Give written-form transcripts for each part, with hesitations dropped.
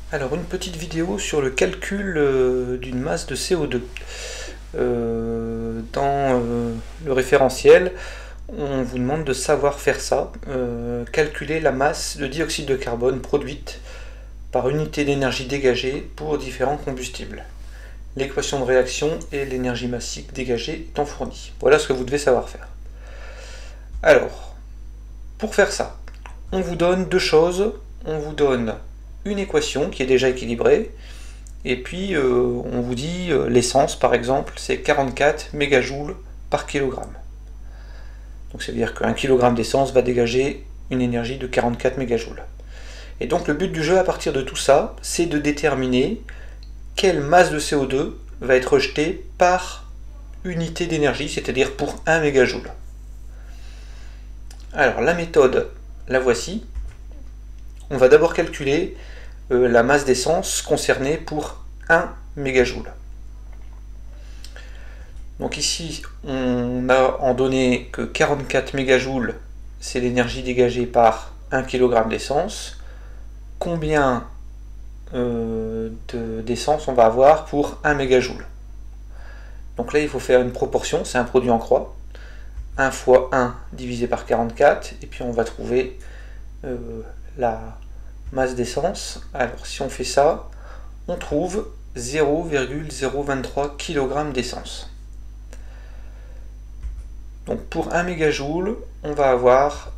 Alors une petite vidéo sur le calcul d'une masse de CO2. Dans le référentiel, on vous demande de savoir faire ça, calculer la masse de dioxyde de carbone produite par unité d'énergie dégagée pour différents combustibles. L'équation de réaction et l'énergie massique dégagée étant fournie. Voilà ce que vous devez savoir faire. Alors, pour faire ça, on vous donne deux choses. On vous donne une équation qui est déjà équilibrée, et puis on vous dit l'essence par exemple c'est 44 mégajoules par kilogramme. Donc ça veut dire qu'un kilogramme d'essence va dégager une énergie de 44 mégajoules. Et donc le but du jeu à partir de tout ça, c'est de déterminer quelle masse de CO2 va être rejetée par unité d'énergie, c'est-à-dire pour 1 mégajoule. Alors la méthode, la voici. On va d'abord calculer la masse d'essence concernée pour 1 mégajoule. Donc ici, on a en donné que 44 mégajoules, c'est l'énergie dégagée par 1 kg d'essence. Combien d'essence on va avoir pour 1 mégajoule? Donc là, il faut faire une proportion, c'est un produit en croix. 1 fois 1 divisé par 44, et puis on va trouver la masse d'essence. Alors si on fait ça, on trouve 0,023 kg d'essence. Donc pour 1 mégajoule, on va avoir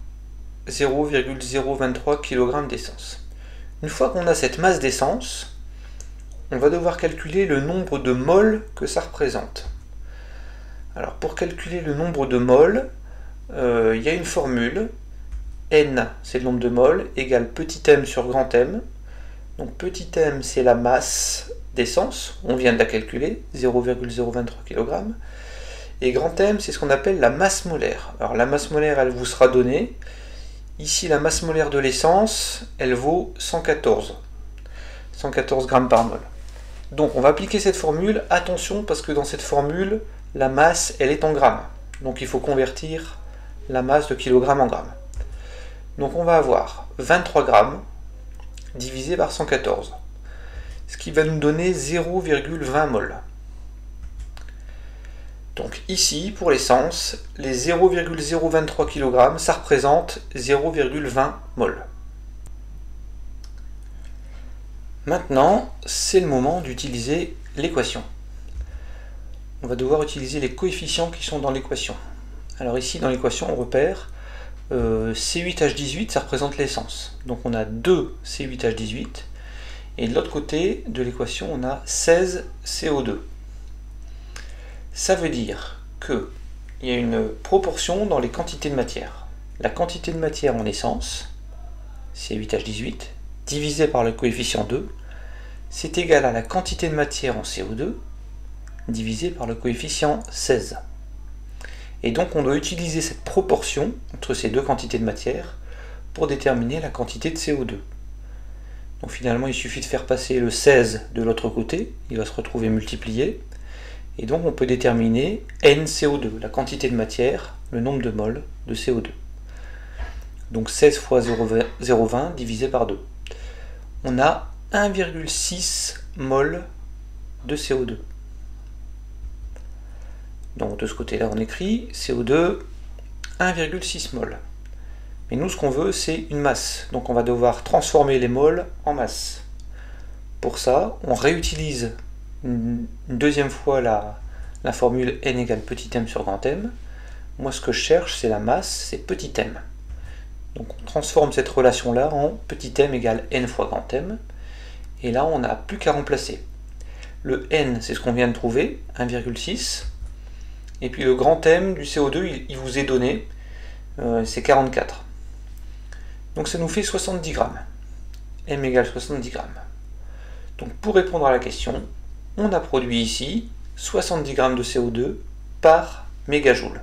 0,023 kg d'essence. Une fois qu'on a cette masse d'essence, on va devoir calculer le nombre de moles que ça représente. Alors pour calculer le nombre de moles, il y a une formule. N, c'est le nombre de moles, égale petit m sur grand M. Donc petit m, c'est la masse d'essence, on vient de la calculer, 0,023 kg. Et grand M, c'est ce qu'on appelle la masse molaire. Alors la masse molaire, elle vous sera donnée. Ici, la masse molaire de l'essence, elle vaut 114 grammes par mol. Donc on va appliquer cette formule. Attention, parce que dans cette formule, la masse, elle est en grammes. Donc il faut convertir la masse de kilogramme en grammes. Donc on va avoir 23 grammes divisé par 114, ce qui va nous donner 0,20 mol. Donc ici, pour l'essence, les 0,023 kg, ça représente 0,20 mol. Maintenant, c'est le moment d'utiliser l'équation. On va devoir utiliser les coefficients qui sont dans l'équation. Alors ici, dans l'équation, on repère C8H18, ça représente l'essence. Donc on a 2 C8H18. Et de l'autre côté de l'équation, on a 16 CO2. Ça veut dire qu'il y a une proportion dans les quantités de matière. La quantité de matière en essence, C8H18, divisé par le coefficient 2, c'est égal à la quantité de matière en CO2, divisé par le coefficient 16. Et donc on doit utiliser cette proportion entre ces deux quantités de matière pour déterminer la quantité de CO2. Donc finalement il suffit de faire passer le 16 de l'autre côté, il va se retrouver multiplié, et donc on peut déterminer NCO2, la quantité de matière, le nombre de moles de CO2. Donc 16 fois 0,20 divisé par 2. On a 1,6 mol de CO2. Donc de ce côté-là, on écrit CO2 1,6 mol. Mais nous, ce qu'on veut, c'est une masse. Donc on va devoir transformer les moles en masse. Pour ça, on réutilise une deuxième fois la formule N égale petit m sur grand M. Moi, ce que je cherche, c'est la masse, c'est petit m. Donc on transforme cette relation-là en petit m égale N fois grand M. Et là, on n'a plus qu'à remplacer. Le N, c'est ce qu'on vient de trouver, 1,6. Et puis le grand M du CO2, il vous est donné, c'est 44. Donc ça nous fait 70 grammes. M égale 70 grammes. Donc pour répondre à la question, on a produit ici 70 grammes de CO2 par mégajoule.